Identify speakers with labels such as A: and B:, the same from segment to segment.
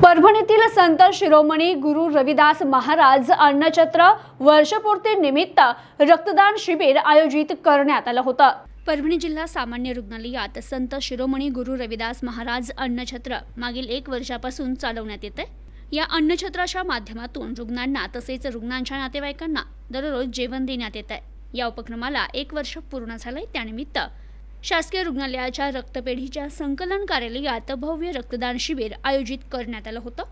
A: परभणीतील संत शिरोमणी गुरु रविदास महाराज अन्नछत्र वर्षपूर्ती निमित्त रक्तदान शिबिर आयोजित करण्यात आलं होतं। परभणी जिल्हा सामान्य रुग्णालयात संत शिरोमणी गुरु रविदास महाराज अन्नछत्र मागील 1 वर्षापासून चालवण्यात येते। या अन्नछत्राच्या माध्यमातून रुग्णांना तसेच रुग्णांच्या नातेवाईकांना दररोज जेवण देण्यात येते। या उपक्रमाला 1 वर्ष पूर्ण झाले, त्यानिमित्त शासकीय रुग्णालयाच्या रक्तपेढीच्या संकलन कार्यालयात भव्य रक्तदान शिबिर आयोजित करण्यात आलं होतं।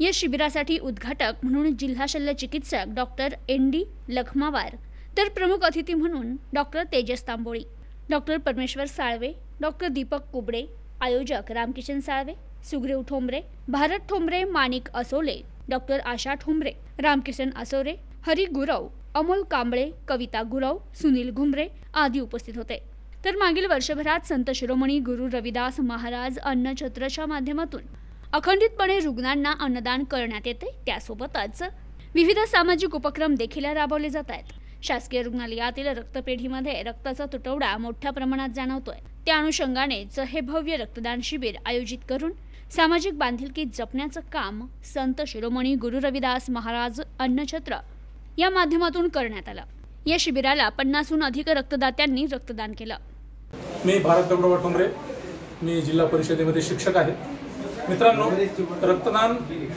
A: या शिबिरासाठी उद्घाटक म्हणून जिल्हा शल्य चिकित्सक डॉक्टर एन.डी. लखमावार, तर प्रमुख अतिथी म्हणून डॉक्टर तेजस तांबोळी, डॉक्टर परमेश्वर साळवे, डॉक्टर दीपक कुबडे, आयोजक रामकिशन साळवे, सुग्रीव ठोंबरे, भारत ठोंबरे, माणिक असोले, डॉक्टर आशा ठोंबरे, रामकिशन असोरे, हरी गुरव, अमोल कांबळे, कविता गुरव, सुनील घुमरे आदी उपस्थित होते। तर मागील वर्षभरात संत शिरोमणी गुरु रविदास महाराज अन्नछत्रच्या माध्यमातून अखंडितपणे रुग्णांना अन्नदान करण्यात येते। त्यासोबतच विविध सामाजिक उपक्रम देखील राबवले जात आहेत। शासकीय रुग्णालयातील रक्तपेढीमध्ये रक्ताचा तुटवडा मोठ्या प्रमाणात जाणवतोय। त्या अनुषंगानेच हे भव्य रक्तदान शिबिर आयोजित करून सामाजिक बांधिलकी जपण्याचं काम संत शिरोमणी गुरु रविदास महाराज अन्नछत्र या माध्यमातून करण्यात आलं। या शिबिराला 50हून अधिक रक्तदात्यांनी रक्तदान केलं।
B: मी भारत ठोंबरे, मी जिल्हा परिषदेमध्ये शिक्षक आहे। मित्रांनो, रक्तदान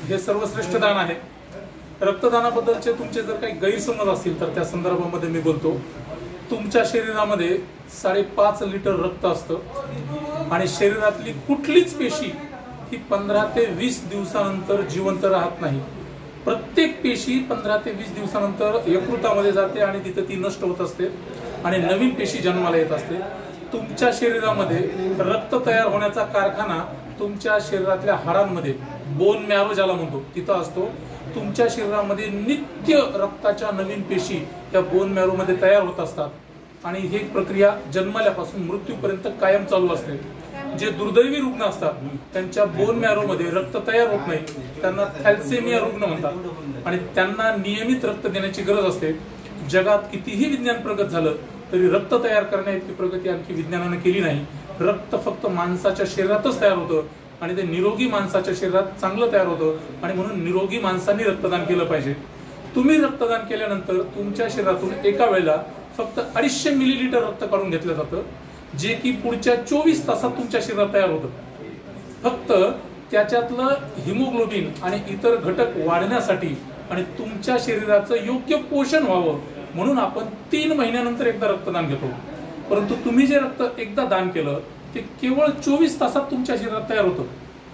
B: हे सर्वश्रेष्ठ दान आहे। रक्तदानाबद्दलचे तुमचे जर काही गैरसमज असतील तर त्या संदर्भामध्ये मी बोलतो। तुमच्या शरीरामध्ये 5.5 लिटर रक्त असतं आणि शरीरातली कुठलीच पेशी ही 15 ते 20 दिवसानंतर जिवंत राहत नाही। प्रत्येक पेशी 15 ते 20 दिवसानंतर यकृतामध्ये जाते आणि तिथे ती नष्ट होत असते आणि नवीन पेशी जन्माला येत असते। तुमच्या शरीरामध्ये रक्त तयार होण्याचा कारखाना तुमच्या शरीरातल्या हाडांमध्ये बोन मॅरो ज्याला म्हणतो तिथं असतो। तुमच्या शरीरामध्ये नित्य रक्ताच्या नवीन पेशी त्या बोन मॅरो मध्ये तयार होत असतात आणि ही प्रक्रिया जन्मल्यापासून मृत्यूपर्यंत कायम चालू असते। जे दुर्दैवी रुग्ण असतात त्यांच्या बोन मॅरो मध्ये रक्त तयार होत नाही, त्यांना थॅलेसेमिया रुग्ण म्हणतात आणि त्यांना नियमित रक्त देण्याची गरज असते। जगात कितीही विज्ञान प्रगत झालं तरी रक्त तयार करण्याची प्रगती आणखी विज्ञानाने केली नाही। रक्त फक्त माणसाच्या शरीरातच तयार होतं आणि ते निरोगी माणसाच्या शरीरात चांगलं तयार होतं आणि म्हणून निरोगी माणसांनी रक्तदान केलं पाहिजे। तुम्ही रक्तदान केल्यानंतर तुमच्या शरीरातून एका वेळेला फक्त 250 मिलीलिटर रक्त काढून घेतलं जातं, जे की पुढच्या 24 तासात तुमच्या शरीरात तयार होतं। फक्त त्याच्यातलं हिमोग्लोबिन आणि इतर घटक वाढण्यासाठी आणि तुमच्या शरीराचं योग्य पोषण व्हावं म्हणून आपण 3 महिन्यानंतर एकदा रक्तदान घेतो। परंतु तुम्ही जे रक्त एकदा दान केलं ते केवळ 24 तासात तुमच्या शरीरात तयार होतं।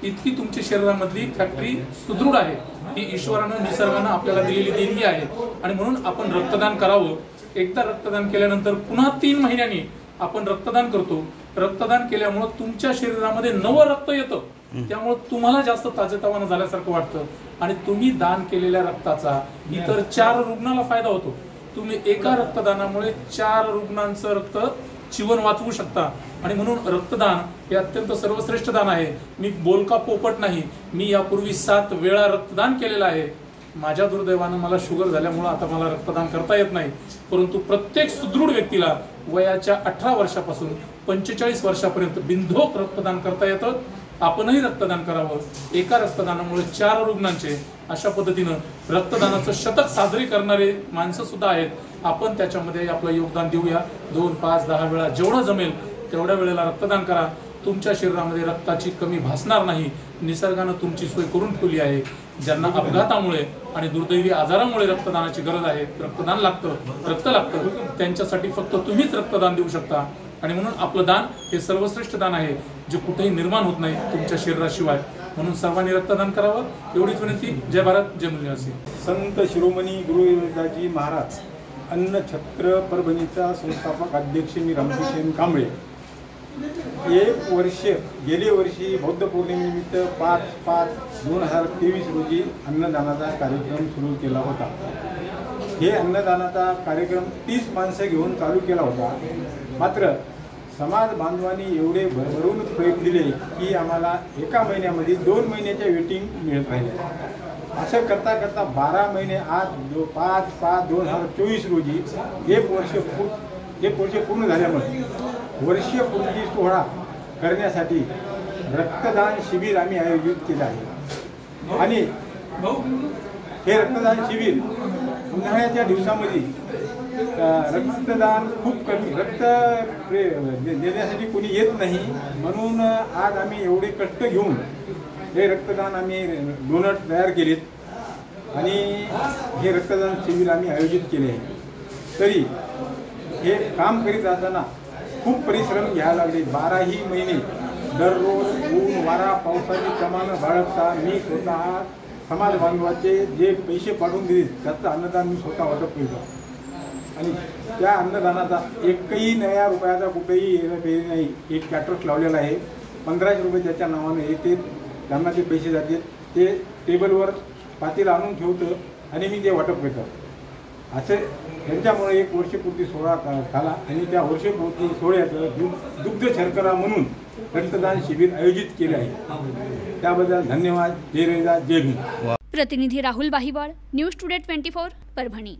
B: इतकी तुमच्या शरीरामधली फॅक्टरी सुदृढ आहे। ही ईश्वरानं निसर्गानं आपल्याला दिलेली देणगी आहे आणि म्हणून आपण रक्तदान करावं। एकदा रक्तदान केल्यानंतर पुन्हा 3 महिन्यांनी आपण रक्तदान करतो। रक्तदान केल्यामुळे तुमच्या शरीरामध्ये नवं रक्त येतं, त्यामुळे तुम्हाला जास्त ताजेतवानं झाल्यासारखं वाटतं आणि तुम्ही दान केलेल्या रक्ताचा इतर 4 रुग्णाला फायदा होतो। तुम्ही एका रक्तदानामुळे 4 रुग्णांचं रक्त जीवन वाचवू शकता आणि म्हणून रक्तदान हे अत्यंत सर्वश्रेष्ठ दान आहे। मी बोलका पोपट नाही, मी यापूर्वी 7 वेळा रक्तदान केलेलं आहे। माझ्या दुर्दैवानं मला शुगर झाल्यामुळे आता मला रक्तदान करता येत नाही, परंतु प्रत्येक सुदृढ व्यक्तीला वयाच्या 18 वर्षापासून 45 वर्षापर्यंत बिनधोक रक्तदान करता येतं। आपणही रक्तदान करावं। एका रक्तदानामुळे 4 रुग्णांचे अशा पद्धतीनं रक्तदानाचं शतक साजरे करणारे माणसं सुद्धा आहेत। आपण त्याच्यामध्ये आपलं योगदान देऊया। 2, 5, 10 वेळा जेवढं जमेल तेवढ्या वेळेला रक्तदान करा। तुमच्या शरीरामध्ये रक्ताची कमी भासणार नाही। निसर्गानं तुमची सोय करून ठेवली आहे। ज्यांना अपघातामुळे आणि दुर्दैवी आजारामुळे रक्तदानाची गरज आहे, रक्तदान लागतं, रक्त लागतं, त्यांच्यासाठी फक्त तुम्हीच रक्तदान देऊ शकता आणि म्हणून आपलं दान हे सर्वश्रेष्ठ दान आहे, जे कुठेही निर्माण होत नाही तुमच्या शरीराशिवाय। म्हणून सर्वांनी रक्तदान करावं एवढीच विनंती। जय भारत, जय निवासी।
C: संत शिरोमणी गुरु रविदासजी महाराज अन्नछत्र परभणीचा संस्थापक अध्यक्ष मी रामकिशन कांबळे। 1 वर्ष गेले वर्षी बौद्ध पौर्णिमेनिमित्त 5/5/2023 रोजी अन्नदानाचा कार्यक्रम सुरू केला होता। हे अन्नदानाचा कार्यक्रम 30 माणसं घेऊन चालू केला होता। मात्र समाज बांधवांनी एवढे भरभरून प्रयत्न दिले की आम्हाला एका महिन्यामध्ये 2 महिन्याच्या वेटिंग मिळत राहिले। असं करता करता 12 महिने आज 5/5/2024 रोजी 1 वर्ष पूर्ण झाल्यामुळे वर्षपूर्ती सोहळा करण्यासाठी रक्तदान शिबिर आम्ही आयोजित केलं आहे। आणि हे रक्तदान शिबिर उन्हाळ्याच्या दिवसामध्ये रक्तदान खूप कमी देण्यासाठी कोणी येत नाही, म्हणून आज आम्ही एवढे कष्ट घेऊन हे रक्तदान आम्ही डोनर तयार केलेत आणि हे रक्तदान शिबिर आम्ही आयोजित केले आहे. तरी हे काम करीत असताना खूप परिश्रम घ्यायला लागले. 12ही महिने दररोज ऊन वारा पावसाची कमान बाळगता मी स्वतः समाज बांधवाचे जे पैसे पाठवून दिले त्याचं अन्नदान मी स्वतः वाटप केलं आणि त्या अन्नदानाचा एकही नया रुपयाचा कुठेही येणं नाही. एक कॅटर्स लावलेला आहे, 1500 रुपये त्याच्या नावाने येते, त्यांना ते पैसे जाते, ते टेबलवर पातील आणून ठेवतं आणि मी ते वाटप करतो. असे त्यांच्यामुळे एक वर्षपूर्ती सोहळा झाला आणि त्या वर्षपूर्ती सोहळ्याचं दुग्ध शर्करा म्हणून रक्तदान शिबिर आयोजित केले आहे. त्याबद्दल धन्यवाद. जय रविदास, जय भीम.
A: प्रतिनिधी राहुल बाहिवाड, न्यूज टुडे 24, परभणी.